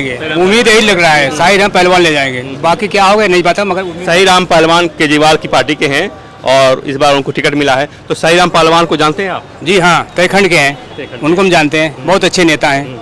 जाएंगे, उम्मीद यही लग रहा है शाही राम पहलवान ले जाएंगे। बाकी क्या होगा नहीं पता, मगर शाही राम पहलवान केजरीवाल की पार्टी के हैं और इस बार उनको टिकट मिला है। तो शाही राम पहलवान को जानते हैं आप? जी हाँ, उत्तराखंड के हैं, उनको हम जानते हैं, बहुत अच्छे नेता हैं,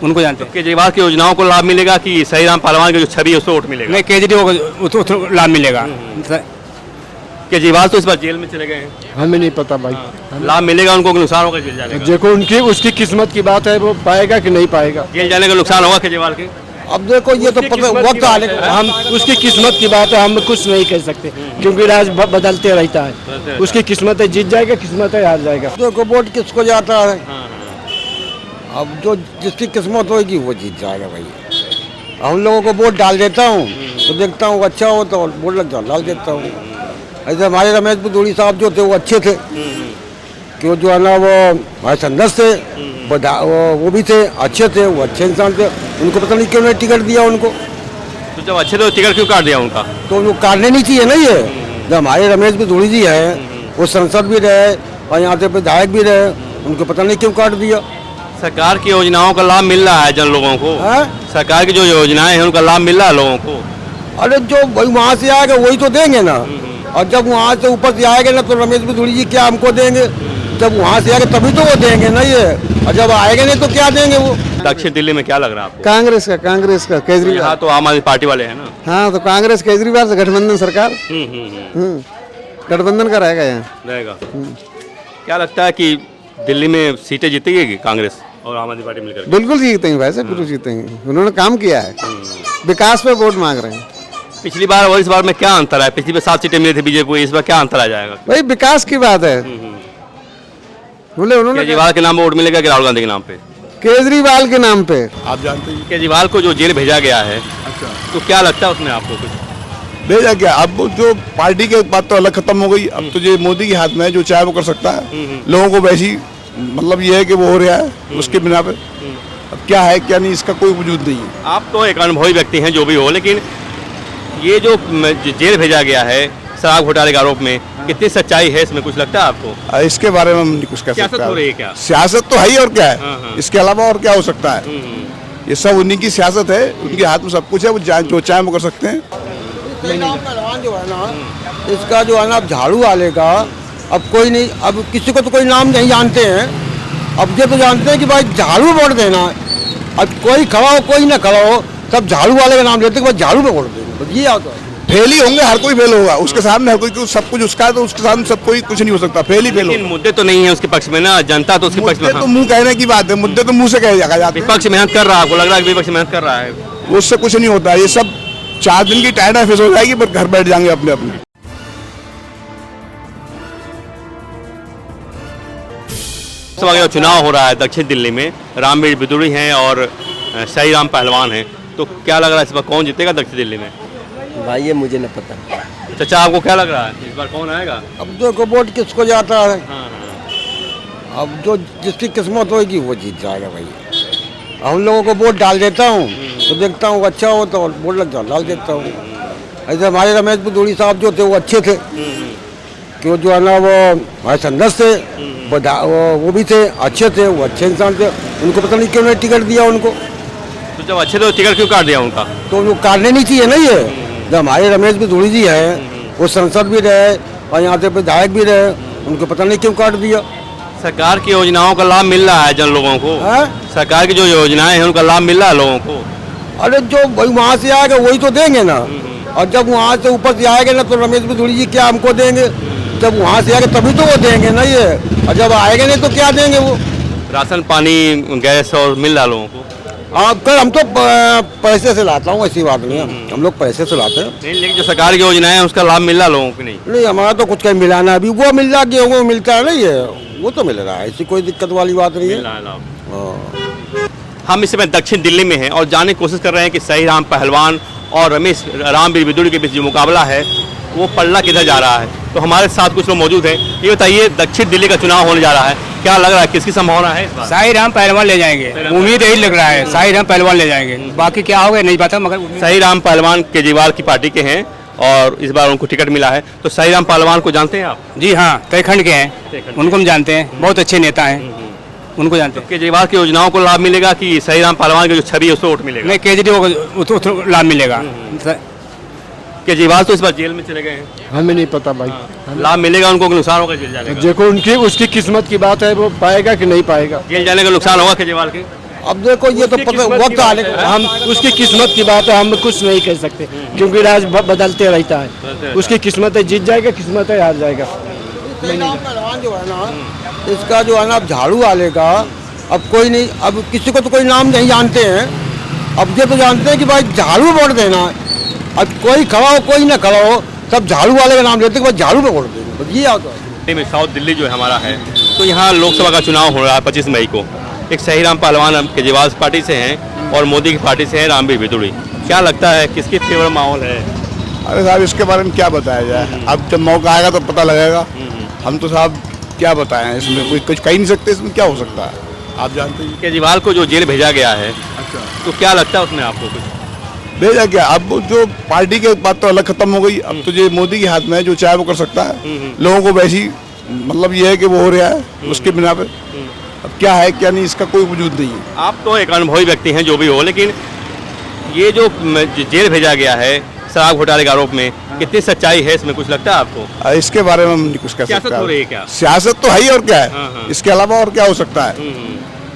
उनको जानते हैं। केजरीवाल की योजनाओं को लाभ मिलेगा कि शाही राम पहलवान की जो छवि है उसको वोट मिलेगा? नहीं, केजरीवाल को लाभ मिलेगा। केजरीवाल तो इस बार जेल में चले गए हैं, हमें नहीं पता भाई। लाभ मिलेगा उनको कि नुकसान होगा जेल जाने का? देखो उनकी उसकी किस्मत की बात है, वो पाएगा कि नहीं पाएगा। जेल जाने का नुकसान होगा केजरीवाल के? अब देखो ये तो पता वक्त आने, हम उसकी किस्मत की बात है, हम कुछ नहीं कह सकते क्योंकि राज बदलते रहता है। उसकी किस्मत है, जीत जाएगा, किस्मत है हार जाएगा। देखो वोट किसको जाता है, अब जो जिसकी किस्मत होगी वो जीत जाएगा भाई। हम लोगों को वोट डाल देता हूँ तो देखता हूँ अच्छा हो तो वोट लग जाओ, डाल देता हूँ। ऐसे हमारे रमेश बुदूड़ी साहब जो थे वो अच्छे थे, कि जो है ना वो हमारे संघर्ष थे, वो भी थे, अच्छे थे, वो अच्छे इंसान थे। उनको पता नहीं क्यों नहीं टिकट दिया उनको। तो जब अच्छे तो टिकट क्यों काट दिया उनका? तो उनको काटने नहीं चाहिए ना। ये जब हमारे रमेश बुदूड़ी जी हैं, वो सांसद भी रहे और यहाँ से विधायक भी रहे, उनको पता नहीं क्यों काट दिया। सरकार की योजनाओं का लाभ मिल रहा है जन लोगों को? सरकार की जो योजनाएं हैं उनका लाभ मिल रहा है लोगों को? अरे जो भाई वहाँ से आएगा वही तो देंगे ना, और जब वहाँ से ऊपर से आएंगे ना तो रमेश बुदूड़ी जी क्या हमको देंगे? जब वहाँ से आएगा तभी तो वो देंगे ना ये, और जब आएंगे नहीं तो क्या देंगे वो? दक्षिण दिल्ली में क्या लग रहा है आपको? कांग्रेस का केजरीवाल। यहाँ तो आम आदमी पार्टी वाले हैं ना? हाँ, तो कांग्रेस केजरीवाल से गठबंधन सरकार, गठबंधन का रहेगा यहाँ रहेगा। क्या लगता है कि दिल्ली में सीटें जीतेगी कांग्रेस और आम आदमी पार्टी मिलकर? बिल्कुल जीतेंगे भाई साहब, बिल्कुल जीतेंगे। उन्होंने काम किया है, विकास पे वोट मांग रहे हैं। पिछली बार और इस बार में क्या अंतर है? पिछली बार 7 सीटें मिली थी बीजेपी को, इस बार क्या अंतर आ जाएगा? भाई विकास की बात है। बोले उन्होंने केजरीवाल के नाम पे वोट मिलेगा कि राहुल गांधी के नाम पे? केजरीवाल के नाम पे। आप जानते हैं केजरीवाल को जो जेल भेजा गया है, अच्छा तो क्या लगता है उसमें आपको कुछ? भेजा क्या? अब जो पार्टी के बात तो अलग खत्म हो गई, अब तो ये मोदी के हाथ में है, जो चाहे वो कर सकता है। लोगों को वैसी मतलब ये है कि वो हो रहा है उसके बिना पे। अब क्या है क्या नहीं इसका कोई वजूद नहीं है। आप तो एक अनुभवी व्यक्ति हैं जो भी हो, लेकिन ये जो जेल भेजा गया है शराब घोटाले के आरोप में, कितनी सच्चाई है इसमें, कुछ लगता है आपको? इसके बारे में हम नहीं कुछ कह सकते। सियासत हो रही है क्या? सियासत तो है ही, और क्या है इसके अलावा और क्या हो सकता है? ये सब उन्हीं की सियासत है, उनके हाथ में सब कुछ है, वो जो चाहे वो कर सकते हैं। पहलवान जो है ना, इसका जो है ना झाड़ू वाले का अब कोई नहीं, अब किसी को तो कोई नाम नहीं जानते हैं। अब ये तो जानते हैं कि भाई झाड़ू वोट देना है। अब कोई खड़ा हो कोई ना खड़ा हो, सब झाड़ू वाले का नाम लेते हैं, झाड़ू पे वोट देंगे, बस ये आता है। फेल ही होंगे, हर कोई फेल होगा उसके सामने, हर कोई सब कुछ उसका है तो उसके सामने सब कोई कुछ नहीं हो सकता, फेल ही फेल होगा। मुद्दे तो नहीं है उसके पक्ष में ना, जनता तो उसके पक्ष में। तो मुंह कहने की बात है, मुद्दे तो मुंह से कहे जाते हैं। विपक्ष मेहनत कर रहा है, आपको लग रहा है कि विपक्ष मेहनत कर रहा है? उससे कुछ नहीं होता, ये सब 4 दिन की टाइट फेस हो जाएगी, पर घर बैठ जाएंगे अपने अपने। चुनाव हो रहा है दक्षिण दिल्ली में, रामवीर बुदूड़ी हैं और शाही राम पहलवान हैं, तो क्या लग रहा है इस बार कौन जीतेगा दक्षिण दिल्ली में? भाई ये मुझे नहीं पता। चाचा आपको क्या लग रहा है इस बार कौन आएगा? अब देखो वोट किसको जाता है, अब जो जिसकी किस्मत होगी वो जीत जाएगा भाई। हम लोगों को वोट डाल देता हूँ तो देखता हूँ अच्छा हो तो वोट लग जाओ, डाल देता हूँ। ऐसे हमारे रमेश बुदूड़ी साहब जो थे वो अच्छे थे, कि जो है ना वो हमारे संघर्ष थे, वो भी थे, अच्छे थे, वो अच्छे इंसान थे। उनको पता नहीं क्यों नहीं टिकट दिया उनको। तो जब अच्छे तो टिकट क्यों काट दिया उनका? तो उनको काटने नहीं चाहिए ना। ये जब हमारे रमेश बुदूड़ी जी हैं, वो सांसद भी रहे और यहाँ से विधायक भी रहे, उनको पता नहीं क्यों काट दिया। सरकार की योजनाओं का लाभ मिल रहा है जन लोगों को? सरकार की जो योजनाएं हैं उनका लाभ मिल रहा है लोगों को? अरे जो भाई वहाँ से आएगा वही तो देंगे ना, और जब वहाँ से ऊपर से आएंगे ना तो रमेश बुदूड़ी जी क्या हमको देंगे? जब वहाँ से आएगा तभी तो वो देंगे ना ये, और जब आएंगे नहीं तो क्या देंगे वो? राशन पानी गैस और मिल रहा लोगों को? कर हम तो पैसे से लाता हूँ, ऐसी बात नहीं है, हम लोग पैसे से लाते हैं। नहीं, लेकिन जो सरकार की योजनाएं हैं उसका लाभ मिल रहा लोगों को? नहीं हमारा तो कुछ कहीं मिला ना, अभी वो मिल रहा, गेहूँ मिलता है ना, ये वो तो मिल रहा है, ऐसी कोई दिक्कत वाली बात नहीं है। हम इस समय दक्षिण दिल्ली में हैं और जानने की कोशिश कर रहे हैं कि शाही राम पहलवान और रामवीर बुदूड़ी के बीच जो मुकाबला है वो पल्ला किधर जा रहा है। तो हमारे साथ कुछ लोग मौजूद हैं। ये बताइए, दक्षिण दिल्ली का चुनाव होने जा रहा है, क्या लग रहा है किसकी संभावना है इस बार? शाही राम पहलवान ले जाएंगे, उम्मीद यही लग रहा है शाही राम पहलवान ले जाएंगे। बाकी क्या होगा नहीं पता, मगर शाही राम पहलवान केजरीवाल की पार्टी के हैं और इस बार उनको टिकट मिला है। तो शाही राम पहलवान को जानते हैं आप? जी हाँ, उत्तराखंड के हैं, उनको हम जानते हैं, बहुत अच्छे नेता हैं, उनको जानते हैं। केजरीवाल की योजनाओं को लाभ मिलेगा कि सही राम पहलवान की जो छवि है उसको वोट मिलेगा? नहीं, केजरीवाल को तो लाभ मिलेगा। केजरीवाल तो इस बार जेल में चले गए हैं, हमें नहीं पता भाई। लाभ मिलेगा उनको कि नुकसान होगा जेल जाने का? देखो उनकी उसकी किस्मत की बात है, वो पाएगा कि नहीं पाएगा। जेल जाने का नुकसान होगा केजरीवाल के? अब देखो ये तो पता वक्त आने, हम उसकी किस्मत की बात है, हम कुछ नहीं कह सकते क्योंकि राज बदलते रहता है। उसकी किस्मत है जीत जाएगा, किस्मत है हार जाएगा। पहलवान जो है ना, इसका जो है ना, अब झाड़ू वाले का अब कोई नहीं, अब किसी को तो कोई नाम नहीं जानते हैं। अब ये तो जानते हैं कि भाई झाड़ू वोट देना है। अब कोई खड़ा हो कोई ना खड़ा हो, सब झाड़ू वाले का नाम लेते हैं, झाड़ू पे वोट देंगे, बस ये आता है। साउथ दिल्ली जो है हमारा है, तो यहाँ लोकसभा का चुनाव हो रहा है 25 मई को। एक सही राम पहलवान केजरीवाल पार्टी से हैं और मोदी की पार्टी से हैं रामबीर बिदुड़ी। क्या लगता है किसकी फेवर माहौल है? अरे साहब इसके बारे में क्या बताया जाए, अब जब मौका आएगा तो पता लगेगा। हम तो साहब क्या बताएं, इसमें कोई कुछ कह नहीं सकते, इसमें क्या हो सकता है, आप जानते हैं। केजरीवाल को जो जेल भेजा गया है, तो क्या लगता है उसमें आपको कुछ? भेजा क्या, अब वो जो पार्टी के बात तो अलग खत्म हो गई। अब तो ये मोदी के हाथ में है, जो चाहे वो कर सकता है। लोगों को वैसी मतलब ये है कि वो हो रहा है उसके बिना पे। अब क्या है क्या नहीं, इसका कोई वजूद नहीं है। आप तो एक अनुभवी व्यक्ति हैं जो भी हो, लेकिन ये जो जेल भेजा गया है शराब घोटाले के आरोप में, कितनी सच्चाई है इसमें, कुछ लगता है आपको? इसके बारे में हम नहीं कुछ कह सकते। सियासत हो रही है क्या? सियासत तो है ही, और क्या हाँ, है हाँ। इसके अलावा और क्या हो सकता है।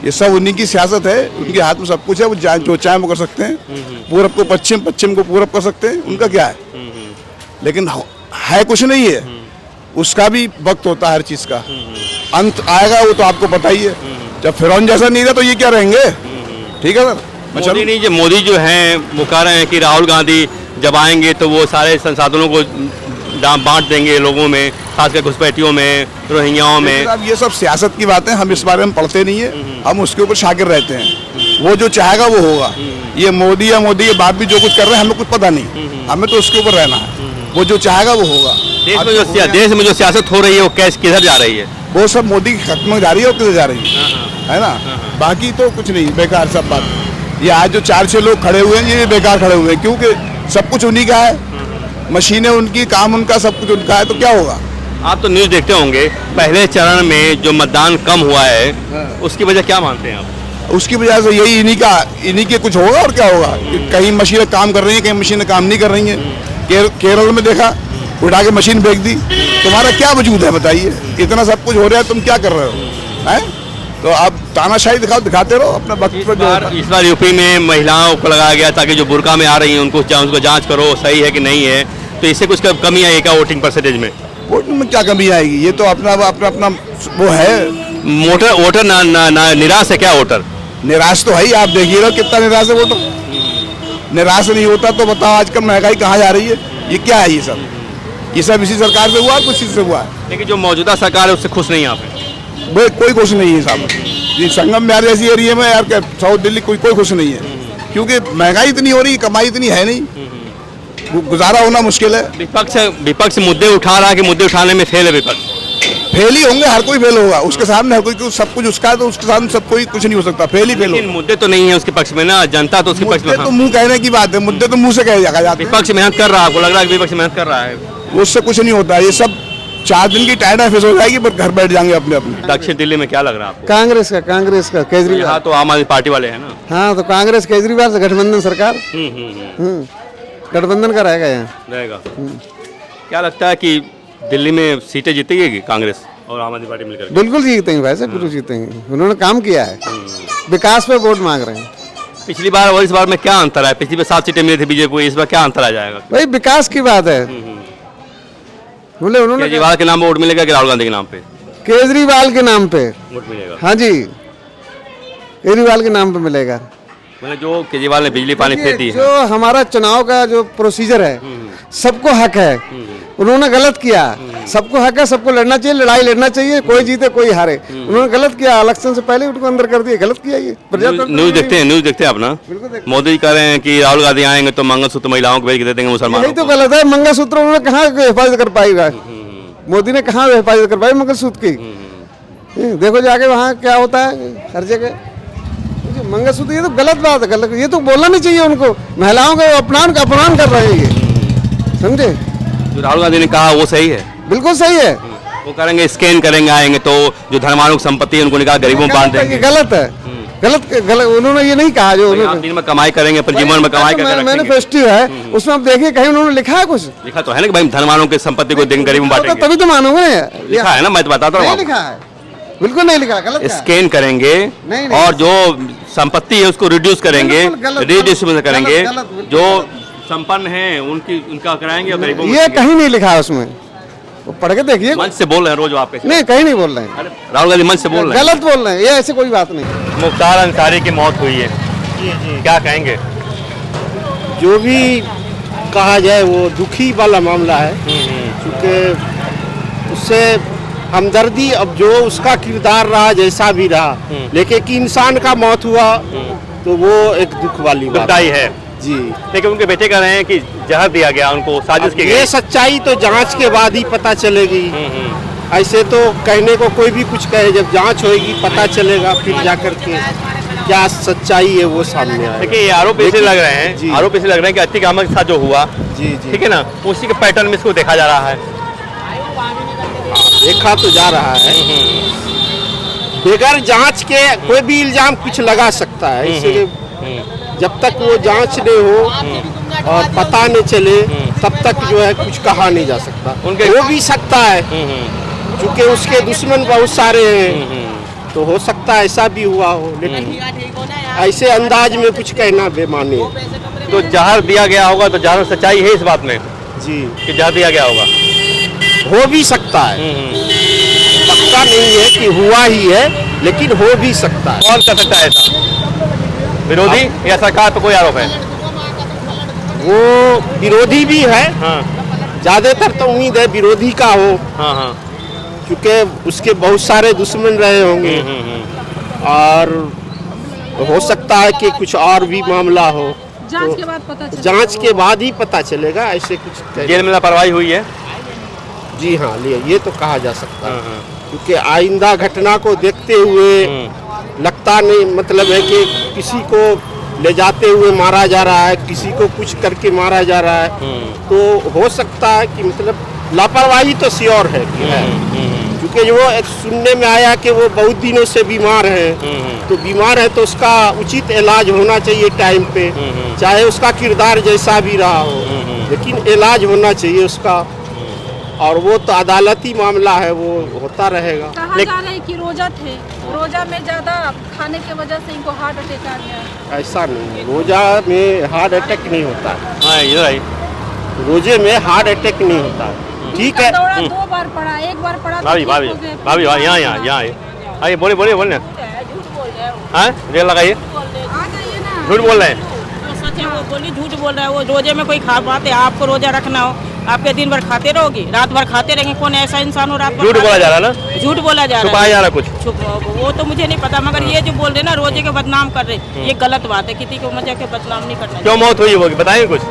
ये सब उन्हीं की सियासत है, उनके हाथ में सब कुछ है, वो जो चाहे वो कर सकते हैं। पूरब को पश्चिम, पश्चिम को पूरब कर सकते हैं, उनका क्या है। लेकिन है कुछ नहीं है, उसका भी वक्त होता है हर चीज का, अंत आएगा, वो तो आपको पता ही है। जब फिरौन जैसा नहीं रहा तो ये क्या रहेंगे। ठीक है सर, मोदी जो हैं वो कह रहे हैं कि राहुल गांधी जब आएंगे तो वो सारे संसाधनों को बांट देंगे लोगों में, खासकर घुसपैठियों में, रोहिंग्याओं में। अब ये सब सियासत की बातें, हम इस बारे में पढ़ते नहीं है, हम उसके ऊपर शागिर रहते हैं। वो जो चाहेगा वो होगा। ये मोदी या मोदी के बाप भी जो कुछ कर रहे हैं हमें कुछ पता नहीं, हमें तो उसके ऊपर रहना है। वो जो चाहेगा वो होगा। देश में जो सियासत हो रही है वो कैसे किधर जा रही है? वो सब मोदी की खत्म जा रही है और किधर जा रही है ना। बाकी तो कुछ नहीं, बेकार सब बात। ये आज जो 4-6 लोग खड़े हुए हैं ये बेकार खड़े हुए हैं, क्योंकि सब कुछ उन्हीं का है, मशीनें उनकी, काम उनका, सब कुछ उनका है, तो क्या होगा। आप तो न्यूज़ देखते होंगे, पहले चरण में जो मतदान कम हुआ है उसकी वजह क्या मानते हैं आप? उसकी वजह से यही इन्हीं के कुछ होगा, और क्या होगा। कहीं मशीनें काम कर रही हैं, कहीं मशीनें काम नहीं कर रही हैं। केरल में देखा, उठा के मशीन फेंक दी। तुम्हारा क्या वजूद है बताइए, इतना सब कुछ हो रहा है, तुम क्या कर रहे हो हैं? तो आप तानाशाही दिखाते रहो अपना वक्त पर। इस बार यूपी में महिलाओं को लगाया गया ताकि जो बुर्का में आ रही हैं उनको जांच करो सही है कि नहीं है, तो इससे कुछ कमी आई क्या वोटिंग परसेंटेज में? वोटिंग में क्या कमी आएगी, ये तो अपना वो है। वोटर निराश है क्या? वोटर निराश तो है ही, आप देखिए रहो कितना निराश है वोटर। निराश नहीं होता तो बताओ आजकल महंगाई कहाँ जा रही है, ये क्या है। ये सब इसी सरकार से हुआ है, कुछ चीज़ से हुआ है। लेकिन जो मौजूदा सरकार है उससे खुश नहीं आप? कोई खुश नहीं है साहब। ये संगम बिहार जैसी एरिया में यार, साउथ दिल्ली कोई खुश नहीं है, क्योंकि महंगाई इतनी हो रही, कमाई इतनी है नहीं, गुजारा होना मुश्किल है। विपक्ष मुद्दे उठा रहा है कि मुद्दे उठाने में फेल है विपक्ष? फेल ही होंगे, हर कोई फेल होगा। उसके सामने हर कोई, सब कुछ उसका है तो उसके सामने सब कोई कुछ नहीं हो सकता, फेल ही फेल होगा। मुद्दे तो नहीं है उसके पक्ष में ना, जनता तो उसके पक्ष में। तो मुंह कहने की बात है, मुद्दे तो मुंह से कहे जाते हैं। विपक्ष मेहनत कर रहा है, आपको लग रहा है कि विपक्ष मेहनत कर रहा है? उससे कुछ नहीं होता, ये सब 4 दिन की टाइट फेस हो जाएगी, पर घर बैठ जाएंगे अपने अपने। दक्षिण दिल्ली में क्या लग रहा है आपको? कांग्रेस का केजरीवाल। यहाँ तो आम आदमी पार्टी वाले हैं ना। हाँ, तो कांग्रेस केजरीवाल से गठबंधन सरकार, गठबंधन का रहेगा यहाँ रहेगा। क्या लगता है कि दिल्ली में सीटें जीतेगी कांग्रेस और आम आदमी पार्टी मिलकर? बिल्कुल जीतेंगे भाई साहब, बिल्कुल जीतेंगे। उन्होंने काम किया है, विकास पे वोट मांग रहे हैं। पिछली बार और इस बार में क्या अंतर है? पिछली बार 7 सीटें मिली थी बीजेपी को, इस बार क्या अंतर आ जाएगा? भाई विकास की बात है। बोले उन्होंने केजरीवाल के नाम पे वोट मिलेगा कि राहुल गांधी के नाम पे केजरीवाल के नाम पे वोट मिलेगा? हाँ जी, केजरीवाल के नाम पे मिलेगा। मतलब जो केजरीवाल ने बिजली पानी फ्री दी है, जो हमारा चुनाव का जो प्रोसीजर है, सबको हक है। उन्होंने गलत किया, सबको हक है, सबको लड़ना चाहिए, लड़ाई लड़ना चाहिए, कोई जीते कोई हारे। उन्होंने गलत किया, इलेक्शन से पहले उनको अंदर कर दिया, गलत किया। ये न्यूज देखते हैं अपना। मोदी कह रहे हैं कि राहुल गांधी आएंगे तो मंगलसूत्र महिलाओं को भेज के दे देंगे मुसलमानों। यही तो गलत है, मंगलसूत्र उन्होंने कहाँ हिफाजत कर पाएगा, मोदी ने कहाँ हिफाजत कर पाई मंगलसूत्र की। देखो जाके वहाँ क्या होता है हर जगह मंगलसूत्र। ये तो गलत बात है, गलत, ये तो बोलना नहीं चाहिए उनको। महिलाओं का अपमान कर रहे हैं ये, समझे। जो राहुल गांधी ने कहा वो सही है? बिल्कुल सही है। वो करेंगे, स्कैन करेंगे, आएंगे तो जो धनवानों की संपत्ति है उनको निकाल गरीबों में बांट ये देंगे। गलत है, गलत उन्होंने ये नहीं कहा जो आप उन्होंने दिन में कमाई करेंगे, अपने जीवन में कमाई करके रखेंगे। मैनिफेस्टो है, उसमें आप देखिए कहीं उन्होंने लिखा है कुछ? लिखा तो है ना कि भाई धनवानों की संपत्ति को देंगे, गरीबों में बांटेंगे। तभी तो मानोगे ना। लिखा है ना, मैं तो बताता हूँ नहीं आपको। लिखा है, बिल्कुल नहीं लिखा, गलत है। स्कैन करेंगे नहीं। और जो संपत्ति है उसको रिड्यूस करेंगे, बिल्कुल गलत, रिडिस्ट्रीब्यूशन करेंगे, गलत, बिल्कुल जो गलत। संपन्न है उनका कराएंगे और गरीबों में ये कहीं नहीं लिखा है उसमें, वो पढ़ के देखिए। मंच से बोल रहे हैं रोज आप कैसे? नहीं, कहीं नहीं बोल रहे हैं, अरे राहुल गांधी मंच से बोल रहे हैं। गलत बोल रहे हैं, ये ऐसे कोई बात नहीं। मुख्तार अंसारी की मौत हुई है, क्या कहेंगे? जो भी कहा जाए वो दुखी वाला मामला है, क्योंकि उससे हमदर्दी, अब जो उसका किरदार रहा जैसा भी रहा, लेकिन कि इंसान का मौत हुआ तो वो एक दुख वाली बात दुखदाई है जी। लेकिन उनके बेटे कह रहे हैं कि जहर दिया गया उनको, साजिश की ये गई। सच्चाई तो जांच के बाद ही पता चलेगी। ऐसे तो कहने को कोई भी कुछ कहे, जब जांच होगी पता चलेगा, फिर जाकर के क्या सच्चाई है वो सामने आएगा। देखिए ये आरोप ऐसे लग रहे हैं, जी। आरोप ऐसे लग रहे हैं कि अतीक अहमद के साथ जो हुआ, जी ठीक है ना, उसी के पैटर्न में इसको देखा जा रहा है। देखा तो जा रहा है, बगैर जांच के कोई भी इल्जाम कुछ लगा सकता है, इसलिए जब तक वो जांच नहीं हो और पता नहीं चले तब तक जो है कुछ कहा नहीं जा सकता। उनके हो भी सकता है, क्योंकि उसके दुश्मन बहुत सारे हैं, तो हो सकता है ऐसा भी हुआ हो, लेकिन ऐसे अंदाज में कुछ कहना बेमानी है। तो जहर दिया गया होगा तो जहर सच्चाई है इस बात में जी, कि जहर दिया गया होगा। हो भी सकता है, पक्का नहीं है कि हुआ ही है, लेकिन हो भी सकता है। कौन कर सकता है ऐसा? विरोधी या सरकार पे कोई आरोप है? वो विरोधी भी है, हाँ ज्यादातर तो उम्मीद है विरोधी का हो, हाँ हाँ। क्योंकि उसके बहुत सारे दुश्मन रहे होंगे, और हो सकता है कि कुछ और भी मामला हो। जांच के बाद पता चलेगा। जांच के बाद ही पता चलेगा, ऐसे कुछ जेल में लापरवाही हुई है। जी हाँ, ये तो कहा जा सकता है, क्योंकि आइंदा घटना को देखते हुए लगता नहीं, मतलब है कि किसी को ले जाते हुए मारा जा रहा है, किसी को कुछ करके मारा जा रहा है, तो हो सकता है कि मतलब लापरवाही तो श्योर है कि है, क्योंकि वो सुनने में आया कि वो बहुत दिनों से बीमार हैं, तो बीमार है तो उसका उचित इलाज होना चाहिए टाइम पे, चाहे उसका किरदार जैसा भी रहा हो, लेकिन इलाज होना चाहिए उसका, और वो तो अदालती मामला है, वो होता रहेगा। कहा जा रहा है कि रोजा थे, रोजा में ज्यादा खाने की वजह से इनको हार्ट अटैक आ गया। ऐसा नहीं, रोजा में हार्ट अटैक नहीं होता है, हाँ इधर आई। रोजे में हार्ट अटैक नहीं होता है। ठीक है, दौरा 2 बार पड़ा, 1 बार पड़ा तो भाभी ठीक भाभी हो गए। भाभी यहाँ आइए, बोलिए बोलिए बोलिए। झूठ बोल रहे हो, हाँ रेल लगाइए, आ जाइए ना। झूठ बोल रहे हैं। वो सच है, वो बोली झूठ बोल रहा है। वो रोजे में कोई खा पाते, आपको रोजा रखना हो, आपके दिन भर खाते रहोगे, रात भर खाते रहेंगे। कौन ऐसा इंसान हो रात भर झूठ बोला जा रहा है ना, झूठ बोला जा रहा छुपाया जा रहा कुछ। वो तो मुझे नहीं पता, मगर ये जो बोल रहे ना रोजे के बदनाम कर रहे, ये गलत बात है। किसी को मजा के बदनाम नहीं करना। क्यों मौत हुई होगी बताइए कुछ।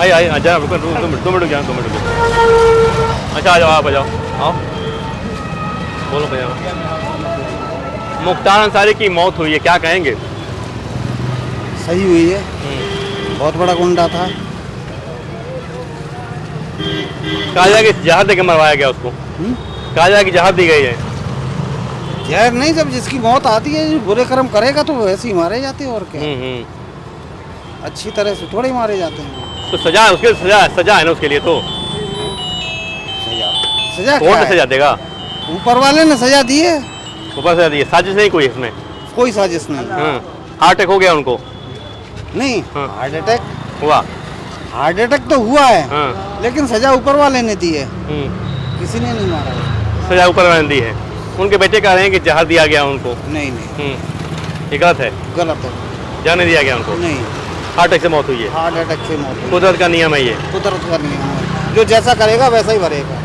आइए जरा रुको, 2 मिनट 2 मिनट 2 मिनट। अच्छा आ जाओ, आप आ जाओ, आओ बोलो भैया। मुख्तार अंसारी की मौत हुई है, क्या कहेंगे? सही हुई है, बहुत बड़ा गुंडा था। कहा जाए कि जहर देकर मरवाया गया उसको, कहा जाए कि जहर दी गई है। जहर नहीं, जब जिसकी मौत आती है, जो बुरे कर्म करेगा तो वैसे ही मारे जाते हैं, और क्या अच्छी तरह से थोड़े ही मारे जाते हैं। तो सजा है उसके, सजा है ना उसके लिए, तो सजा कौन क्या है? सजा देगा? ऊपर वाले ने सजा दी है, ऊपर सजा दी है, साजिश नहीं कोई इसमें। कोई साजिश नहीं। हार्ट अटैक हो गया उनको, नहीं, हाँ। हार्ट अटैक, हुआ। हार्ट अटैक तो हुआ है, हाँ। लेकिन सजा ऊपर वाले ने दी है, किसी ने नहीं मारा है। सजा ऊपर वाले ने दी है। उनके बेटे कह रहे हैं कि जहर दिया गया उनको। नहीं नहीं, ये गलत है, गलत है, जहर नहीं दिया गया उनको, नहीं, हार्ट अटैक से मौत हुई है। हार्ट अटैक से मौत हुई। कुदरत का नियम है ये। कुदरत का नियम है, जो जैसा करेगा वैसा ही भरेगा।